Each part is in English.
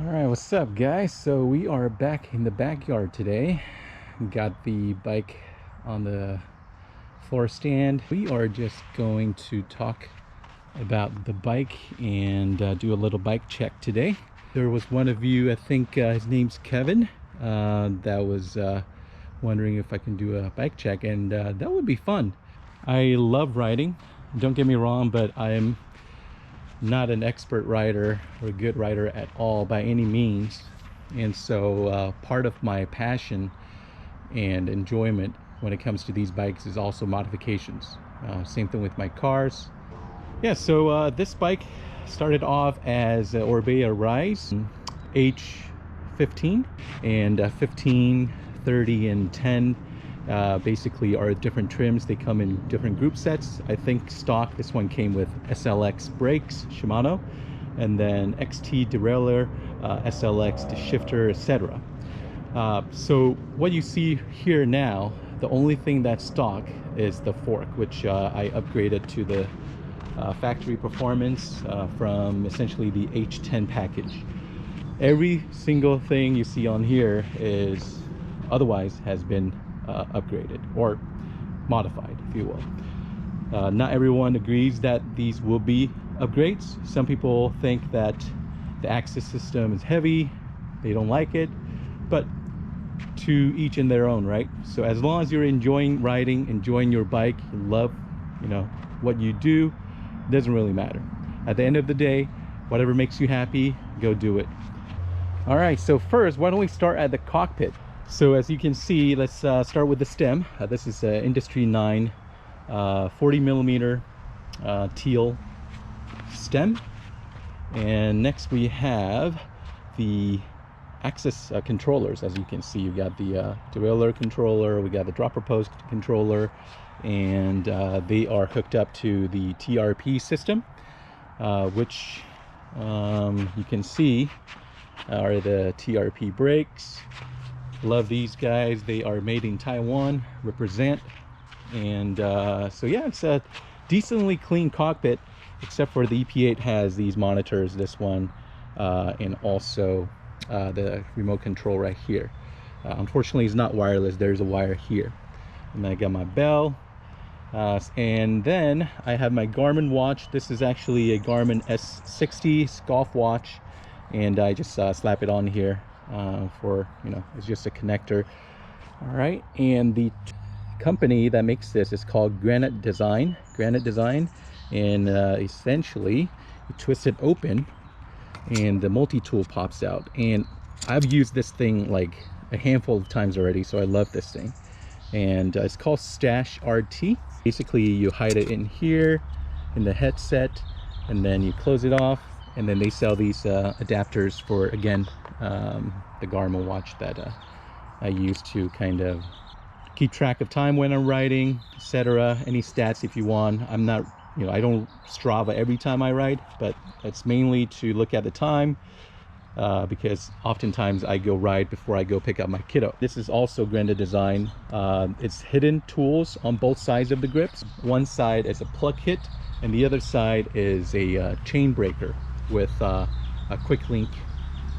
All right, what's up, guys? So we are back in the backyard today. Got the bike on the floor stand. We are just going to talk about the bike and do a little bike check today. There was one of you, I think his name's Kevin, that was wondering if I can do a bike check, and that would be fun. I love riding, don't get me wrong, but I'm not an expert rider or a good rider at all by any means, and so part of my passion and enjoyment when it comes to these bikes is also modifications. Same thing with my cars. Yeah, so this bike started off as Orbea Rise H15, and 15, 30, and 10 basically are different trims. They come in different group sets. I think stock, this one came with SLX brakes, Shimano, and then XT derailleur, SLX shifter, etc. So what you see here now, the only thing that's stock is the fork, which I upgraded to the factory performance from essentially the H10 package. Every single thing you see on here is otherwise has been upgraded or modified, if you will. Not everyone agrees that these will be upgrades. Some people think that the axis system is heavy, they don't like it, but to each in their own, right? So as long as you're enjoying riding, enjoying your bike, you love, what you do, it doesn't really matter. At the end of the day, whatever makes you happy, go do it. All right, so first, why don't we start at the cockpit? So as you can see, let's start with the stem. This is Industry 9 40 millimeter teal stem. And next we have the axis controllers. As you can see, you got the derailleur controller, we got the dropper post controller, and they are hooked up to the TRP system, which you can see are the TRP brakes. Love these guys. They are made in Taiwan, represent. And so yeah, it's a decently clean cockpit, except for the EP8 has these monitors, this one, and also the remote control right here. Unfortunately, it's not wireless. There's a wire here. And I got my bell, and then I have my Garmin watch. This is actually a Garmin S60 golf watch, and I just slap it on here for, it's just a connector. All right, and the company that makes this is called Granite Design, and essentially you twist it open and the multi-tool pops out. And I've used this thing like a handful of times already, so I love this thing. And it's called Stash RT. Basically you hide it in here in the headset, and then you close it off, and then they sell these adapters for, again, the Garmin watch that I use to kind of keep track of time when I'm riding, etc. Any stats if you want. I'm not, I don't Strava every time I ride, but it's mainly to look at the time, because oftentimes I go ride before I go pick up my kiddo. This is also Granite Design. It's hidden tools on both sides of the grips. One side is a plug kit, and the other side is a chain breaker with a quick link,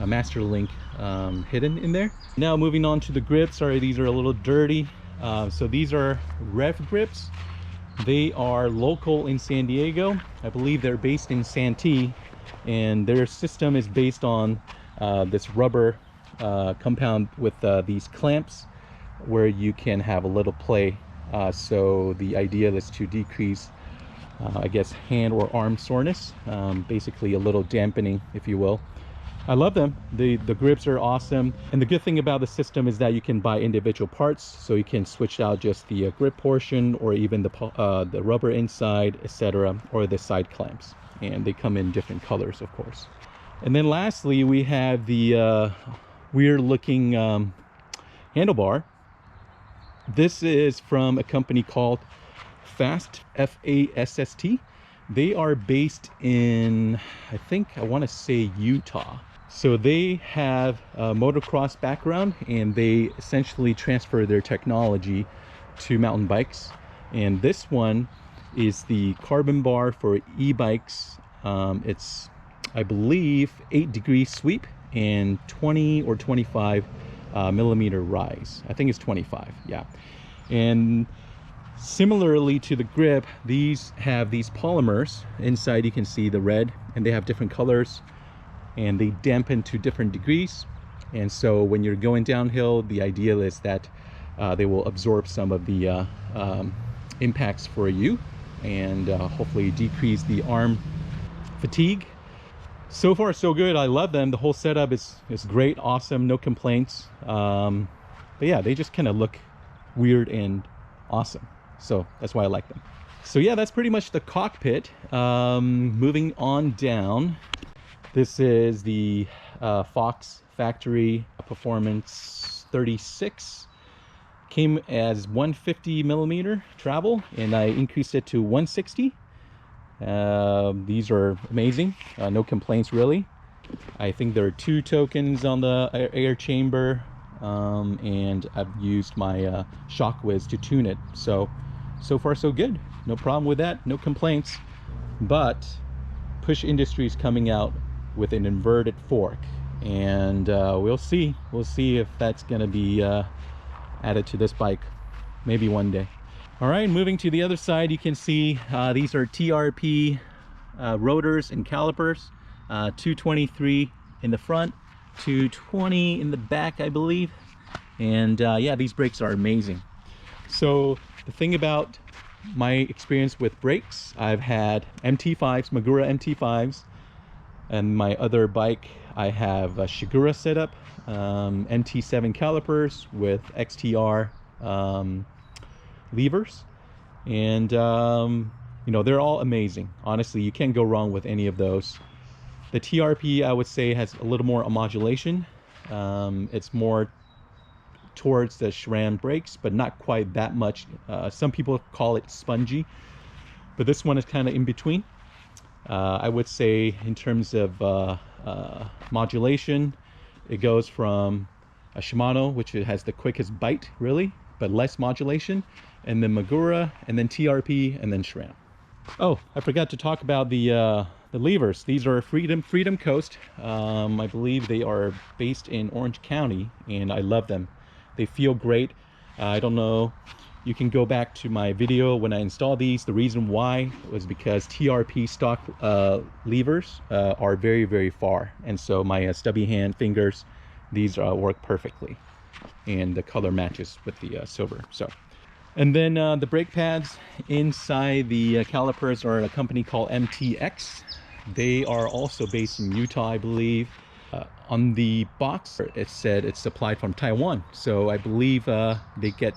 a master link hidden in there. Now moving on to the grips. Sorry, these are a little dirty. So these are Rev grips. They are local in San Diego. I believe they're based in Santee, and their system is based on this rubber compound with these clamps where you can have a little play. So the idea is to decrease I guess hand or arm soreness, basically a little dampening, if you will. I love them. The grips are awesome, and the good thing about the system is that you can buy individual parts, so you can switch out just the grip portion, or even the rubber inside, etc., or the side clamps, and they come in different colors, of course. And then lastly, we have the weird looking handlebar. This is from a company called Fast, F-A-S-S-T. They are based in, I want to say Utah. So they have a motocross background, and they essentially transfer their technology to mountain bikes. And this one is the carbon bar for e-bikes. It's, I believe, 8-degree sweep, and 20 or 25 millimeter rise. I think it's 25, yeah. And similarly to the grip, these have these polymers inside. You can see the red, and they have different colors, and they dampen to different degrees. And so when you're going downhill, the ideal is that they will absorb some of the impacts for you, and hopefully decrease the arm fatigue. So far so good. I love them. The whole setup is great, awesome, no complaints. But yeah, they just kind of look weird and awesome, so that's why I like them. So yeah, that's pretty much the Cockpit. Moving on down, this is the Fox Factory Performance 36. Came as 150 millimeter travel, and I increased it to 160. These are amazing, no complaints really. I think there are 2 tokens on the air chamber, and I've used my shock whiz to tune it. So far so good, no problem with that, no complaints. But Push Industries coming out with an inverted fork, and we'll see if that's gonna be added to this bike maybe one day. All right, moving to the other side, you can see these are TRP rotors and calipers, 223 in the front, 220 in the back, I believe. And yeah, these brakes are amazing. So the thing about my experience with brakes, I've had MT5s, Magura MT5s, and my other bike I have a Shigura setup, MT7 calipers with XTR levers, and you know, they're all amazing. Honestly, you can't go wrong with any of those. The TRP, I would say, has a little more modulation. It's more towards the SRAM brakes, but not quite that much. Some people call it spongy, but this one is kind of in between. I would say in terms of modulation, it goes from a Shimano, which it has the quickest bite really, but less modulation, and then Magura, and then TRP, and then SRAM. Oh, I forgot to talk about the levers. These are Freedom Coast. I believe they are based in Orange County, and I love them. They feel great. I don't know, you can go back to my video when I installed these. The reason why was because TRP stock levers are very, very far, and so my stubby hand fingers, these work perfectly, and the color matches with the silver. So, and then the brake pads inside the calipers are a company called MTX. They are also based in Utah, I believe. On the box it said it's supplied from Taiwan, so I believe they get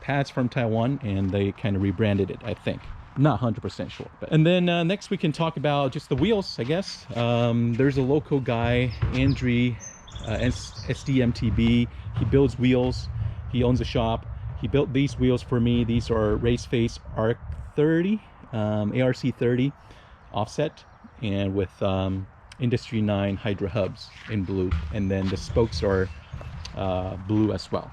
pads from Taiwan, and they kind of rebranded it, I think. Not 100% sure. And then next we can talk about just the wheels, I guess. There's a local guy, Andrew, SDMTB. He builds wheels. He owns a shop. He built these wheels for me. These are Race Face ARC30, ARC30 offset, and with Industry 9 Hydra hubs in blue, and then the spokes are blue as well.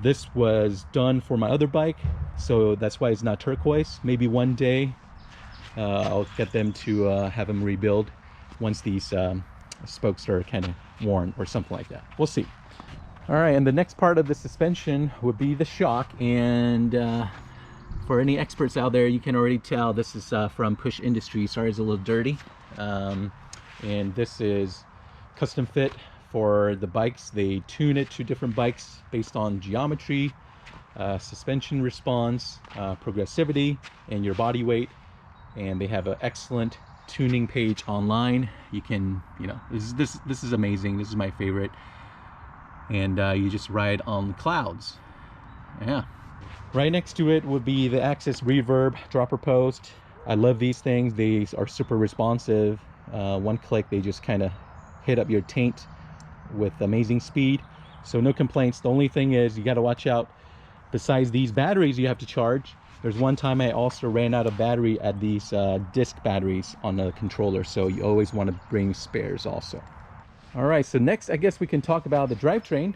This was done for my other bike, so that's why it's not turquoise. Maybe one day I'll get them to have them rebuild once these spokes are kind of worn or something like that. We'll see. All right, and the next part of the suspension would be the shock, and for any experts out there, you can already tell this is from Push Industries. Sorry, it's a little dirty. And this is custom fit for the bikes. They tune it to different bikes based on geometry, suspension response, progressivity, and your body weight. And they have an excellent tuning page online. You can, you know, this is amazing. This is my favorite. And you just ride on clouds. Yeah. Right next to it would be the Axis Reverb dropper post. I love these things. They are super responsive. One click, they just kind of hit up your taint with amazing speed. So no complaints. The only thing is you got to watch out. Besides these batteries you have to charge, there's one time I also ran out of battery at these disc batteries on the controller. So you always want to bring spares also. All right, so next I guess we can talk about the drivetrain.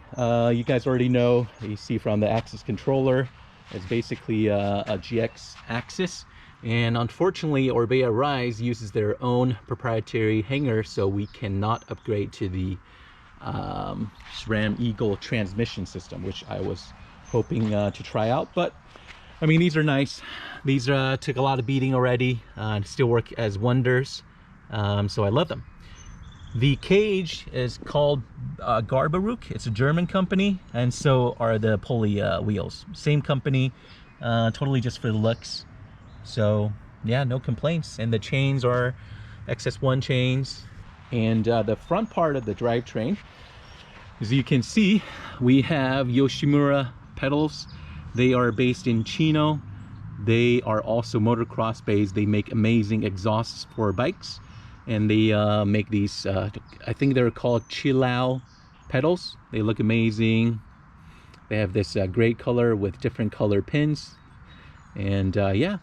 You guys already know, you see from the Axis controller, it's basically a GX Axis. And unfortunately, Orbea Rise uses their own proprietary hanger, so we cannot upgrade to the SRAM Eagle transmission system, which I was hoping to try out. But I mean, these are nice. These took a lot of beating already, and still work as wonders. So I love them. The cage is called Garbaruk. It's a German company, and so are the pulley wheels. Same company, totally just for the looks. So yeah, no complaints. And the chains are XS1 chains. And the front part of the drivetrain, as you can see, we have Yoshimura pedals. They are based in Chino. They are also motocross based. They make amazing exhausts for bikes. And they make these, I think they're called Chilao pedals. They look amazing. They have this gray color with different color pins. And yeah,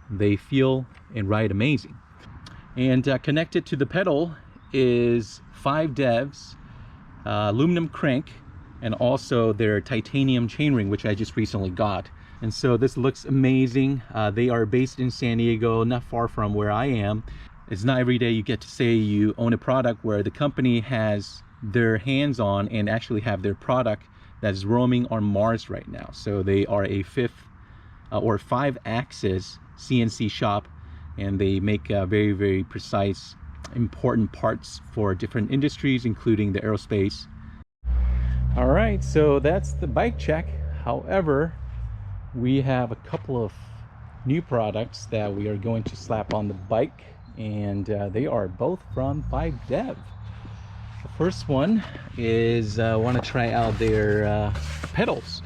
they feel and ride amazing. And connected to the pedal is 5 devs, aluminum crank, and also their titanium chainring, which I just recently got. And so this looks amazing. They are based in San Diego, not far from where I am. It's not every day you get to say you own a product where the company has their hands on and actually have their product that's roaming on Mars right now. So they are a 5-axis CNC shop, and they make very, very precise, important parts for different industries, including the aerospace. All right, so that's the bike check. However, we have a couple of new products that we are going to slap on the bike, and they are both from 5Dev. The first one is I want to try out their pedals.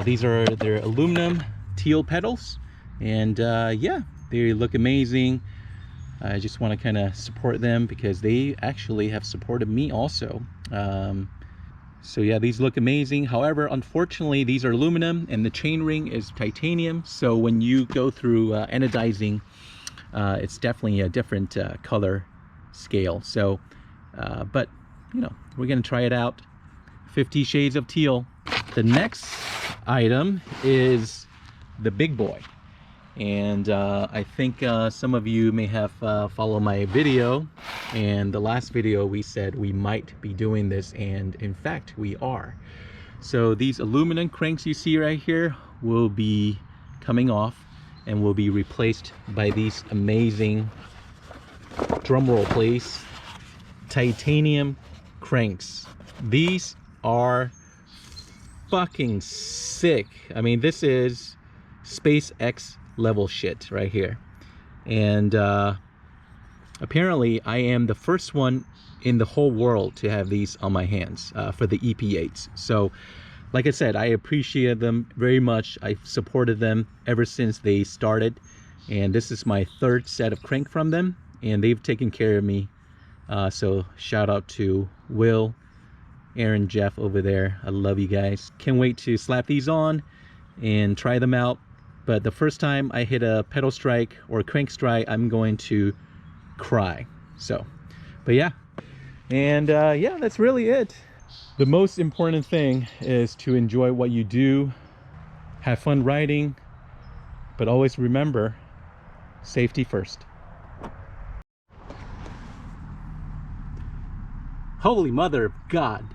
These are their aluminum teal pedals, and yeah, they look amazing. I just want to kind of support them because they actually have supported me also. So yeah, these look amazing. However, unfortunately, these are aluminum and the chain ring is titanium. So when you go through anodizing, it's definitely a different color scale. So, but you know, we're gonna try it out. 50 shades of teal. The next item is the big boy. And I think some of you may have followed my video, and the last video we said we might be doing this, and in fact we are. So these aluminum cranks you see right here will be coming off and will be replaced by these amazing, drum roll please, titanium cranks. These are fucking sick. I mean, this is SpaceX level shit right here. And apparently I am the first one in the whole world to have these on my hands for the EP8s. So like I said, I appreciate them very much. I've supported them ever since they started, and this is my 3rd set of crank from them, and they've taken care of me. So shout out to Will, Aaron, Jeff over there. I love you guys. Can't wait to slap these on and try them out. But the first time I hit a pedal strike or a crank strike, I'm going to cry. So, but yeah. And yeah, that's really it. The most important thing is to enjoy what you do, have fun riding, but always remember, safety first. Holy mother of God.